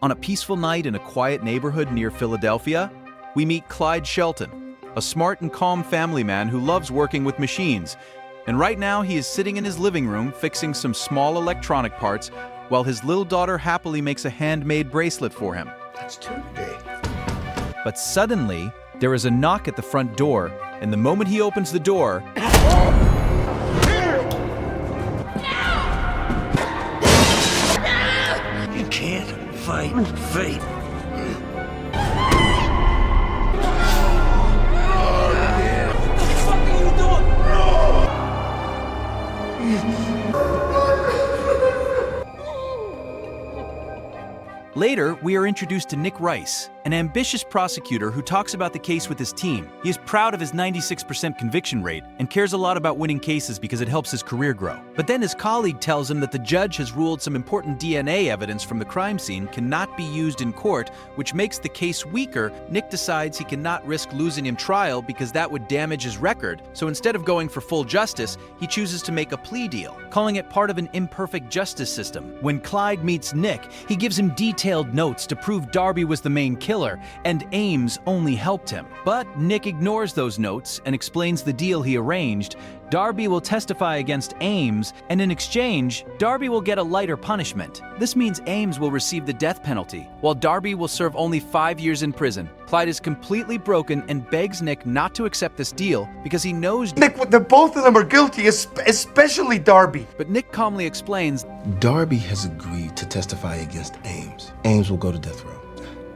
On a peaceful night in a quiet neighborhood near Philadelphia, we meet Clyde Shelton, a smart and calm family man who loves working with machines. And right now he is sitting in his living room fixing some small electronic parts while his little daughter happily makes a handmade bracelet for him. That's Tuesday. But suddenly, there is a knock at the front door, and the moment he opens the door, You can't fight fate. What the fuck are you doing? Later, we are introduced to Nick Rice, an ambitious prosecutor who talks about the case with his team. He is proud of his 96% conviction rate and cares a lot about winning cases because it helps his career grow. But then his colleague tells him that the judge has ruled some important DNA evidence from the crime scene cannot be used in court, which makes the case weaker. Nick decides he cannot risk losing him trial because that would damage his record, so instead of going for full justice, he chooses to make a plea deal, calling it part of an imperfect justice system. When Clyde meets Nick, he gives him detailed notes to prove Darby was the main killer and Ames only helped him. But Nick ignores those notes and explains the deal he arranged. Darby will testify against Ames, and in exchange, Darby will get a lighter punishment. This means Ames will receive the death penalty, while Darby will serve only 5 years in prison. Clyde is completely broken and begs Nick not to accept this deal because he knows Nick, both of them are guilty, especially Darby. But Nick calmly explains, Darby has agreed to testify against Ames. Ames will go to death row.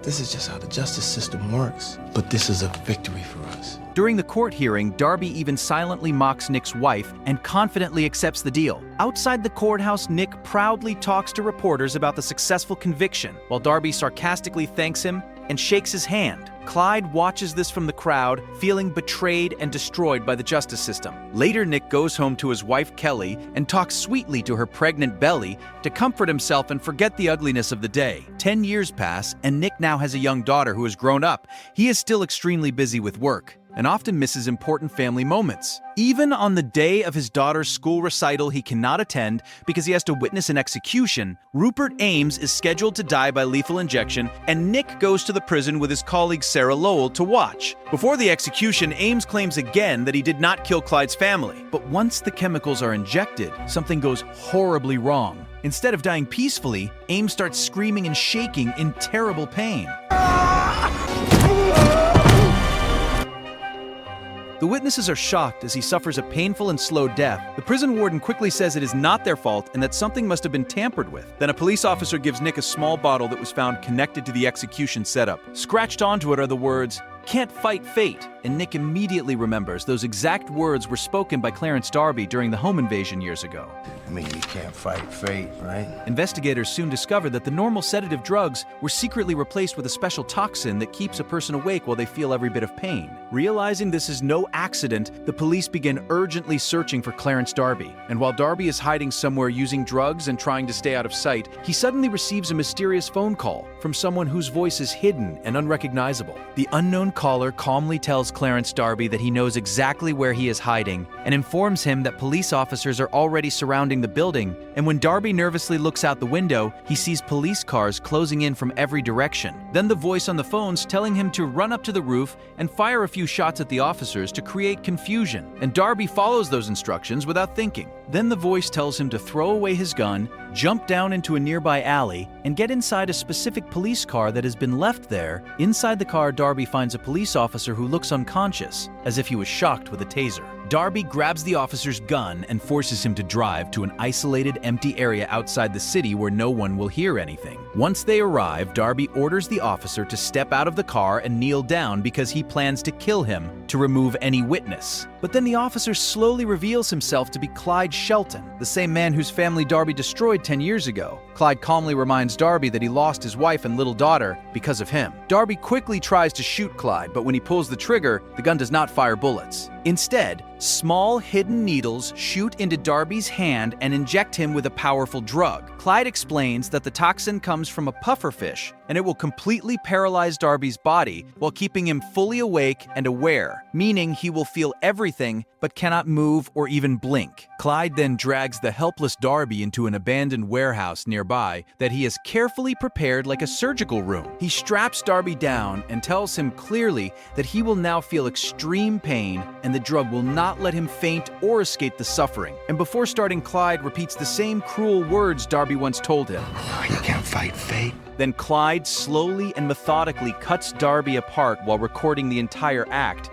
This is just how the justice system works, but this is a victory for us. During the court hearing, Darby even silently mocks Nick's wife and confidently accepts the deal. Outside the courthouse, Nick proudly talks to reporters about the successful conviction, while Darby sarcastically thanks him and shakes his hand. Clyde watches this from the crowd, feeling betrayed and destroyed by the justice system. Later, Nick goes home to his wife Kelly and talks sweetly to her pregnant belly to comfort himself and forget the ugliness of the day. 10 years pass, and Nick now has a young daughter who has grown up. He is still extremely busy with work and often misses important family moments. Even on the day of his daughter's school recital he cannot attend because he has to witness an execution, Rupert Ames is scheduled to die by lethal injection, and Nick goes to the prison with his colleague Sarah Lowell to watch. Before the execution, Ames claims again that he did not kill Clyde's family. But once the chemicals are injected, something goes horribly wrong. Instead of dying peacefully, Ames starts screaming and shaking in terrible pain. The witnesses are shocked as he suffers a painful and slow death. The prison warden quickly says it is not their fault and that something must have been tampered with. Then a police officer gives Nick a small bottle that was found connected to the execution setup. Scratched onto it are the words, "Can't fight fate," and Nick immediately remembers those exact words were spoken by Clarence Darby during the home invasion years ago. I mean, you can't fight fate, right? Investigators soon discovered that the normal sedative drugs were secretly replaced with a special toxin that keeps a person awake while they feel every bit of pain. Realizing this is no accident, the police begin urgently searching for Clarence Darby. And while Darby is hiding somewhere using drugs and trying to stay out of sight, he suddenly receives a mysterious phone call from someone whose voice is hidden and unrecognizable. The unknown caller calmly tells Clarence Darby that he knows exactly where he is hiding and informs him that police officers are already surrounding the building. And when Darby nervously looks out the window, he sees police cars closing in from every direction. Then the voice on the phone's telling him to run up to the roof and fire a few shots at the officers to create confusion. And Darby follows those instructions without thinking. Then the voice tells him to throw away his gun, jump down into a nearby alley, and get inside a specific police car that has been left there. Inside the car, Darby finds a police officer who looks unconscious, as if he was shocked with a taser. Darby grabs the officer's gun and forces him to drive to an isolated, empty area outside the city where no one will hear anything. Once they arrive, Darby orders the officer to step out of the car and kneel down because he plans to kill him to remove any witness. But then the officer slowly reveals himself to be Clyde Shelton, the same man whose family Darby destroyed 10 years ago. Clyde calmly reminds Darby that he lost his wife and little daughter because of him. Darby quickly tries to shoot Clyde, but when he pulls the trigger, the gun does not fire bullets. Instead, small hidden needles shoot into Darby's hand and inject him with a powerful drug. Clyde explains that the toxin comes from a pufferfish, and it will completely paralyze Darby's body while keeping him fully awake and aware. meaning he will feel everything but cannot move or even blink. Clyde then drags the helpless Darby into an abandoned warehouse nearby that he has carefully prepared like a surgical room. He straps Darby down and tells him clearly that he will now feel extreme pain and the drug will not let him faint or escape the suffering. And before starting, Clyde repeats the same cruel words Darby once told him. You can't fight fate. Then Clyde slowly and methodically cuts Darby apart while recording the entire act.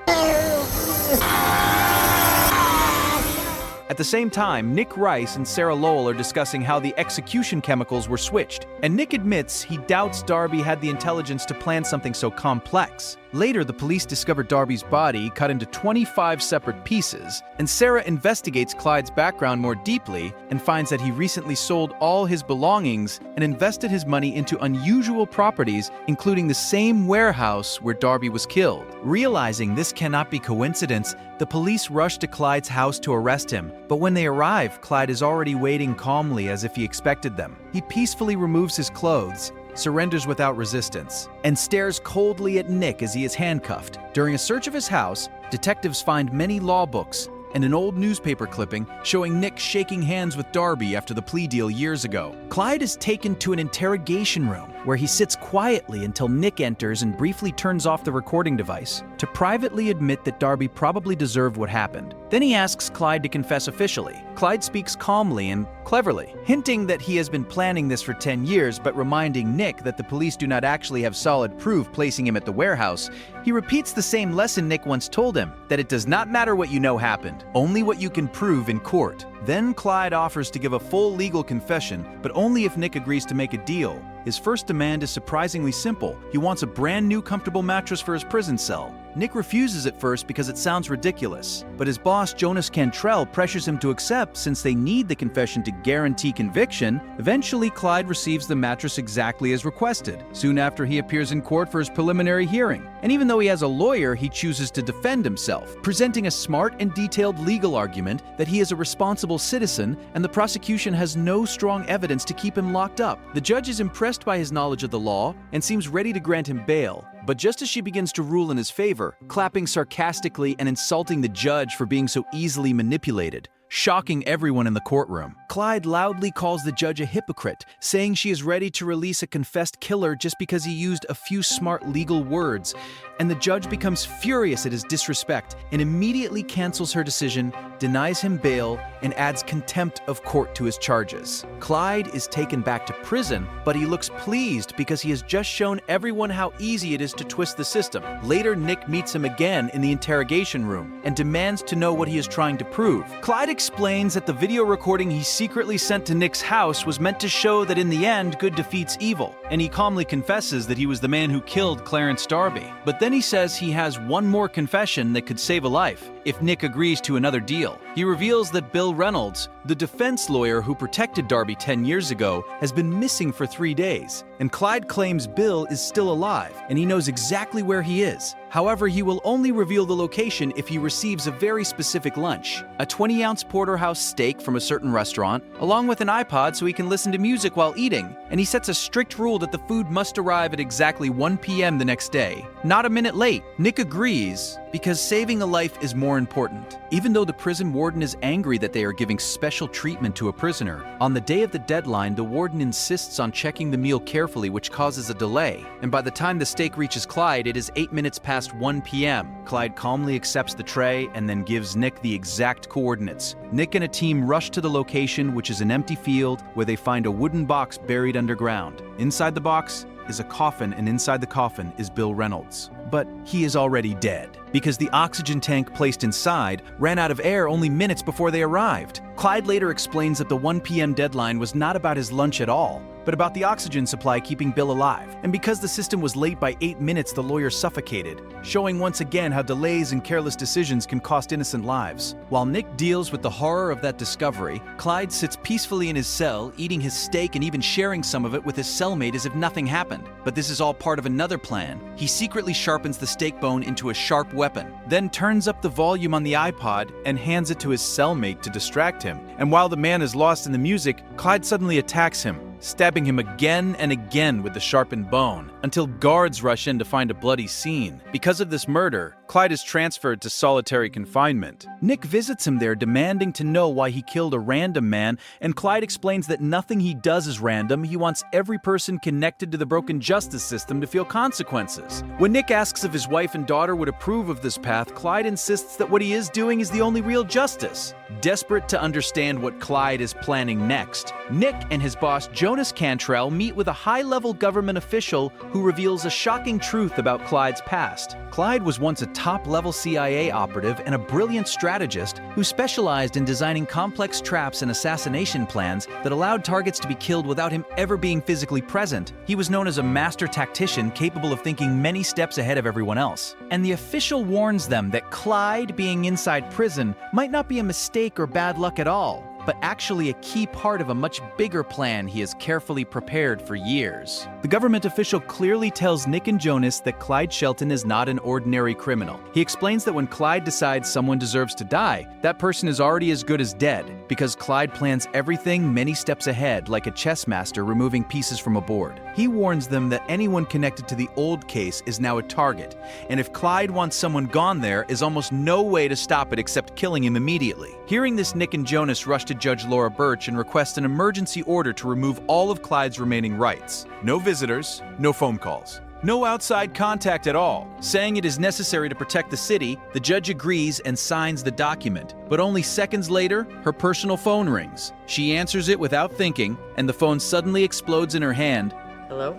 At the same time, Nick Rice and Sarah Lowell are discussing how the execution chemicals were switched, and Nick admits he doubts Darby had the intelligence to plan something so complex. Later, the police discover Darby's body cut into 25 separate pieces, and Sarah investigates Clyde's background more deeply and finds that he recently sold all his belongings and invested his money into unusual properties, including the same warehouse where Darby was killed. Realizing this cannot be coincidence, the police rush to Clyde's house to arrest him, but when they arrive, Clyde is already waiting calmly as if he expected them. He peacefully removes his clothes, surrenders without resistance, and stares coldly at Nick as he is handcuffed. During a search of his house, detectives find many law books and an old newspaper clipping showing Nick shaking hands with Darby after the plea deal years ago. Clyde is taken to an interrogation room where he sits quietly until Nick enters and briefly turns off the recording device to privately admit that Darby probably deserved what happened. Then he asks Clyde to confess officially. Clyde speaks calmly and cleverly, hinting that he has been planning this for 10 years, but reminding Nick that the police do not actually have solid proof placing him at the warehouse. He repeats the same lesson Nick once told him, that it does not matter what you know happened, only what you can prove in court. Then Clyde offers to give a full legal confession, but only if Nick agrees to make a deal. His first demand is surprisingly simple. He wants a brand new comfortable mattress for his prison cell. Nick refuses at first because it sounds ridiculous, but his boss Jonas Cantrell pressures him to accept since they need the confession to guarantee conviction. Eventually, Clyde receives the mattress exactly as requested, soon after he appears in court for his preliminary hearing. And even though he has a lawyer, he chooses to defend himself, presenting a smart and detailed legal argument that he is a responsible citizen and the prosecution has no strong evidence to keep him locked up. The judge is impressed by his knowledge of the law and seems ready to grant him bail. But just as she begins to rule in his favor, clapping sarcastically and insulting the judge for being so easily manipulated, shocking everyone in the courtroom, Clyde loudly calls the judge a hypocrite, saying she is ready to release a confessed killer just because he used a few smart legal words. And the judge becomes furious at his disrespect and immediately cancels her decision, denies him bail, and adds contempt of court to his charges. Clyde is taken back to prison, but he looks pleased because he has just shown everyone how easy it is to twist the system. Later, Nick meets him again in the interrogation room and demands to know what he is trying to prove. Clyde explains that the video recording he secretly sent to Nick's house was meant to show that in the end, good defeats evil, and he calmly confesses that he was the man who killed Clarence Darby. But then he says he has one more confession that could save a life if Nick agrees to another deal. He reveals that Bill Reynolds, the defense lawyer who protected Darby 10 years ago, has been missing for 3 days. And Clyde claims Bill is still alive, and he knows exactly where he is. However, he will only reveal the location if he receives a very specific lunch, a 20-ounce porterhouse steak from a certain restaurant, along with an iPod so he can listen to music while eating. And he sets a strict rule that the food must arrive at exactly 1 p.m. the next day, not a minute late. Nick agrees because saving a life is more important. Even though the prison warden is angry that they are giving special treatment to a prisoner, on the day of the deadline, the warden insists on checking the meal carefully, which causes a delay. And by the time the steak reaches Clyde, it is 8 minutes past 1 p.m. Clyde calmly accepts the tray and then gives Nick the exact coordinates. Nick and a team rush to the location, which is an empty field where they find a wooden box buried underground. Inside the box is a coffin, and inside the coffin is Bill Reynolds. But he is already dead, because the oxygen tank placed inside ran out of air only minutes before they arrived. Clyde later explains that the 1 p.m. deadline was not about his lunch at all, but about the oxygen supply keeping Bill alive. And because the system was late by 8 minutes, the lawyer suffocated, showing once again how delays and careless decisions can cost innocent lives. While Nick deals with the horror of that discovery, Clyde sits peacefully in his cell, eating his steak and even sharing some of it with his cellmate as if nothing happened. But this is all part of another plan. He secretly sharpens the steak bone into a sharp weapon, then turns up the volume on the iPod and hands it to his cellmate to distract him. And while the man is lost in the music, Clyde suddenly attacks him, stabbing him again and again with the sharpened bone, until guards rush in to find a bloody scene. Because of this murder, Clyde is transferred to solitary confinement. Nick visits him there, demanding to know why he killed a random man, and Clyde explains that nothing he does is random. He wants every person connected to the broken justice system to feel consequences. When Nick asks if his wife and daughter would approve of this path, Clyde insists that what he is doing is the only real justice. Desperate to understand what Clyde is planning next, Nick and his boss Jonas Cantrell meet with a high-level government official who reveals a shocking truth about Clyde's past. Clyde was once a top-level CIA operative and a brilliant strategist who specialized in designing complex traps and assassination plans that allowed targets to be killed without him ever being physically present. He was known as a master tactician capable of thinking many steps ahead of everyone else. And the official warns them that Clyde being inside prison might not be a mistake or bad luck at all, but actually a key part of a much bigger plan he has carefully prepared for years. The government official clearly tells Nick and Jonas that Clyde Shelton is not an ordinary criminal. He explains that when Clyde decides someone deserves to die, that person is already as good as dead, because Clyde plans everything many steps ahead, like a chess master removing pieces from a board. He warns them that anyone connected to the old case is now a target, and if Clyde wants someone gone, there is almost no way to stop it except killing him immediately. Hearing this, Nick and Jonas rush to Judge Laura Burch and request an emergency order to remove all of Clyde's remaining rights. No visitors, no phone calls. No outside contact at all. Saying it is necessary to protect the city, the judge agrees and signs the document. But only seconds later, her personal phone rings. She answers it without thinking, and the phone suddenly explodes in her hand. Hello?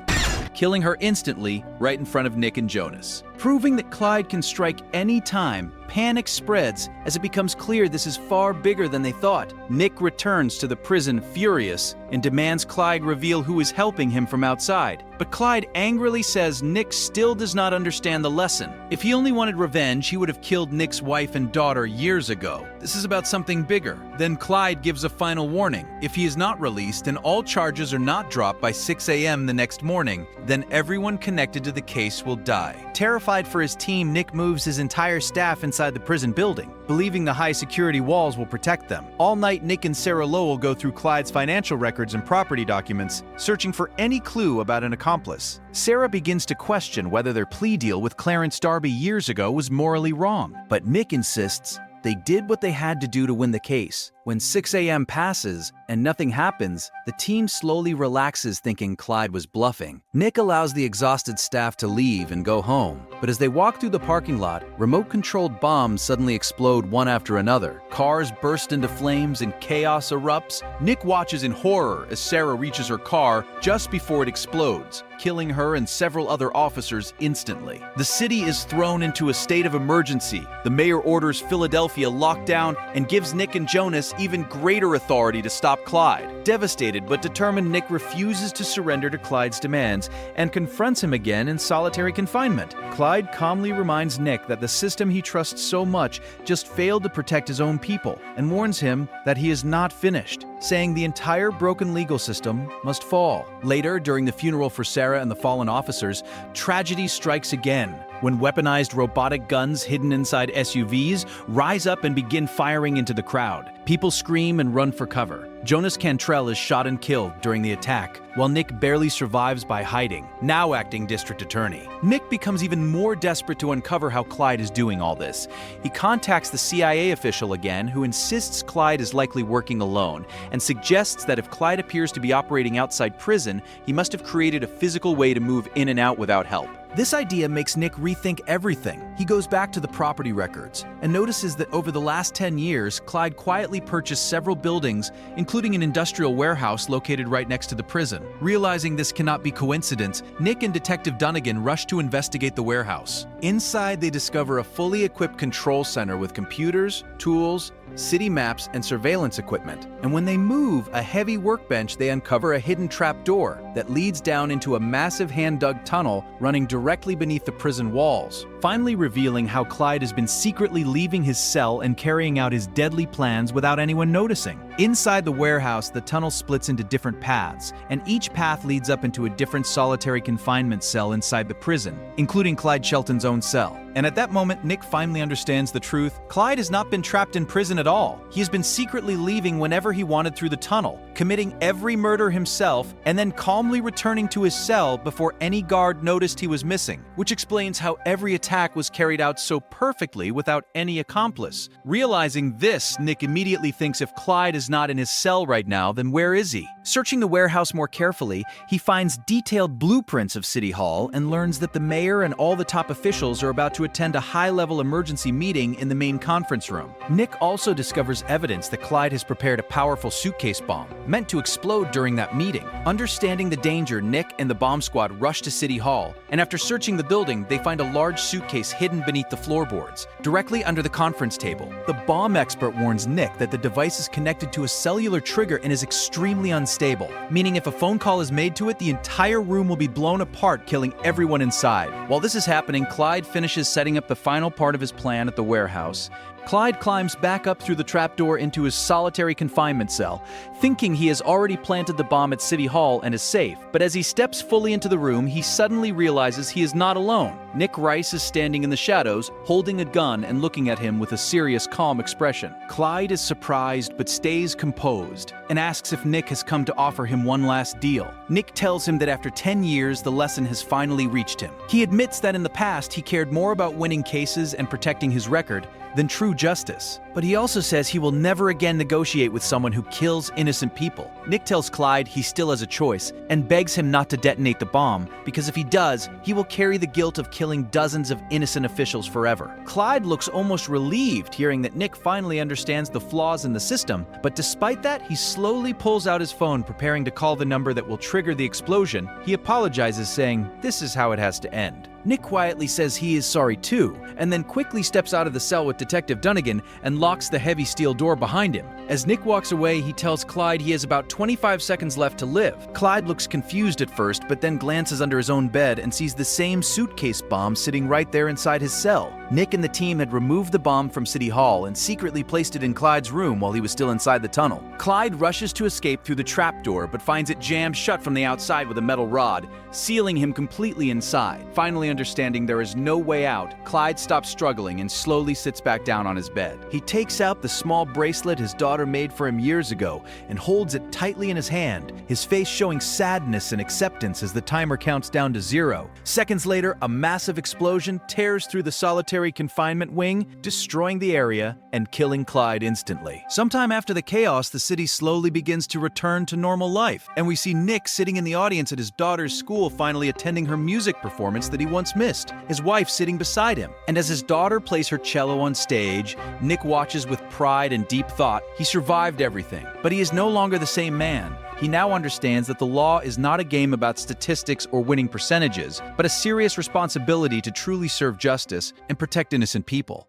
Killing her instantly right in front of Nick and Jonas. Proving that Clyde can strike any time, panic spreads as it becomes clear this is far bigger than they thought. Nick returns to the prison furious and demands Clyde reveal who is helping him from outside. But Clyde angrily says Nick still does not understand the lesson. If he only wanted revenge, he would have killed Nick's wife and daughter years ago. This is about something bigger. Then Clyde gives a final warning. If he is not released and all charges are not dropped by 6 a.m. the next morning, then everyone connected to the case will die. Terrified for his team, Nick moves his entire staff inside the prison building, believing the high security walls will protect them. All night, Nick and Sarah Lowell go through Clyde's financial records and property documents, searching for any clue about an accomplice. Sarah begins to question whether their plea deal with Clarence Darby years ago was morally wrong, but Nick insists they did what they had to do to win the case. When 6 a.m. passes and nothing happens, the team slowly relaxes, thinking Clyde was bluffing. Nick allows the exhausted staff to leave and go home, but as they walk through the parking lot, remote-controlled bombs suddenly explode one after another. Cars burst into flames and chaos erupts. Nick watches in horror as Sarah reaches her car just before it explodes, killing her and several other officers instantly. The city is thrown into a state of emergency. The mayor orders Philadelphia locked down and gives Nick and Jonas even greater authority to stop Clyde. Devastated but determined, Nick refuses to surrender to Clyde's demands and confronts him again in solitary confinement. Clyde calmly reminds Nick that the system he trusts so much just failed to protect his own people and warns him that he is not finished, saying the entire broken legal system must fall. Later, during the funeral for Sarah and the fallen officers, tragedy strikes again when weaponized robotic guns hidden inside SUVs rise up and begin firing into the crowd. People scream and run for cover. Jonas Cantrell is shot and killed during the attack, while Nick barely survives by hiding, now acting district attorney. Nick becomes even more desperate to uncover how Clyde is doing all this. He contacts the CIA official again, who insists Clyde is likely working alone, and suggests that if Clyde appears to be operating outside prison, he must have created a physical way to move in and out without help. This idea makes Nick rethink everything. He goes back to the property records and notices that over the last 10 years, Clyde quietly purchased several buildings, including an industrial warehouse located right next to the prison. Realizing this cannot be coincidence, Nick and Detective Dunnigan rush to investigate the warehouse. Inside, they discover a fully equipped control center with computers, tools, city maps, and surveillance equipment. And when they move a heavy workbench, they uncover a hidden trapdoor that leads down into a massive hand-dug tunnel running directly beneath the prison walls, finally revealing how Clyde has been secretly leaving his cell and carrying out his deadly plans without anyone noticing. Inside the warehouse, the tunnel splits into different paths, and each path leads up into a different solitary confinement cell inside the prison, including Clyde Shelton's own cell. And at that moment, Nick finally understands the truth. Clyde has not been trapped in prison at all. He has been secretly leaving whenever he wanted through the tunnel, committing every murder himself, and then calmly returning to his cell before any guard noticed he was missing, which explains how every attack was carried out so perfectly without any accomplice. Realizing this, Nick immediately thinks if Clyde is not in his cell right now, then where is he? Searching the warehouse more carefully, he finds detailed blueprints of City Hall and learns that the mayor and all the top officials are about to attend a high-level emergency meeting in the main conference room. Nick also discovers evidence that Clyde has prepared a powerful suitcase bomb, meant to explode during that meeting. Understanding the danger, Nick and the bomb squad rush to City Hall, and after searching the building, they find a large suitcase hidden beneath the floorboards, directly under the conference table. The bomb expert warns Nick that the device is connected to a cellular trigger and is extremely unstable, meaning if a phone call is made to it, the entire room will be blown apart, killing everyone inside. While this is happening, Clyde finishes setting up the final part of his plan at the warehouse. Clyde climbs back up through the trapdoor into his solitary confinement cell, thinking he has already planted the bomb at City Hall and is safe. But as he steps fully into the room, he suddenly realizes he is not alone. Nick Rice is standing in the shadows, holding a gun and looking at him with a serious, calm expression. Clyde is surprised but stays composed and asks if Nick has come to offer him one last deal. Nick tells him that after 10 years, the lesson has finally reached him. He admits that in the past, he cared more about winning cases and protecting his record than true justice. But he also says he will never again negotiate with someone who kills innocent people. Nick tells Clyde he still has a choice and begs him not to detonate the bomb, because if he does, he will carry the guilt of killing dozens of innocent officials forever. Clyde looks almost relieved hearing that Nick finally understands the flaws in the system, but despite that, he slowly pulls out his phone, preparing to call the number that will trigger the explosion. He apologizes, saying this is how it has to end. Nick quietly says he is sorry too, and then quickly steps out of the cell with Detective Dunnigan and locks the heavy steel door behind him. As Nick walks away, he tells Clyde he has about 25 seconds left to live. Clyde looks confused at first, but then glances under his own bed and sees the same suitcase bomb sitting right there inside his cell. Nick and the team had removed the bomb from City Hall and secretly placed it in Clyde's room while he was still inside the tunnel. Clyde rushes to escape through the trapdoor, but finds it jammed shut from the outside with a metal rod, sealing him completely inside. Finally understanding there is no way out, Clyde stops struggling and slowly sits back down on his bed. He takes out the small bracelet his daughter made for him years ago and holds it tightly in his hand, his face showing sadness and acceptance as the timer counts down to 0. Seconds later, a massive explosion tears through the solitary confinement wing, destroying the area and killing Clyde instantly. Sometime after the chaos, the city slowly begins to return to normal life, and we see Nick sitting in the audience at his daughter's school, finally attending her music performance that he once missed, his wife sitting beside him. And as his daughter plays her cello on stage, Nick watches with pride and deep thought. He survived everything, but he is no longer the same man. He now understands that the law is not a game about statistics or winning percentages, but a serious responsibility to truly serve justice and protect innocent people.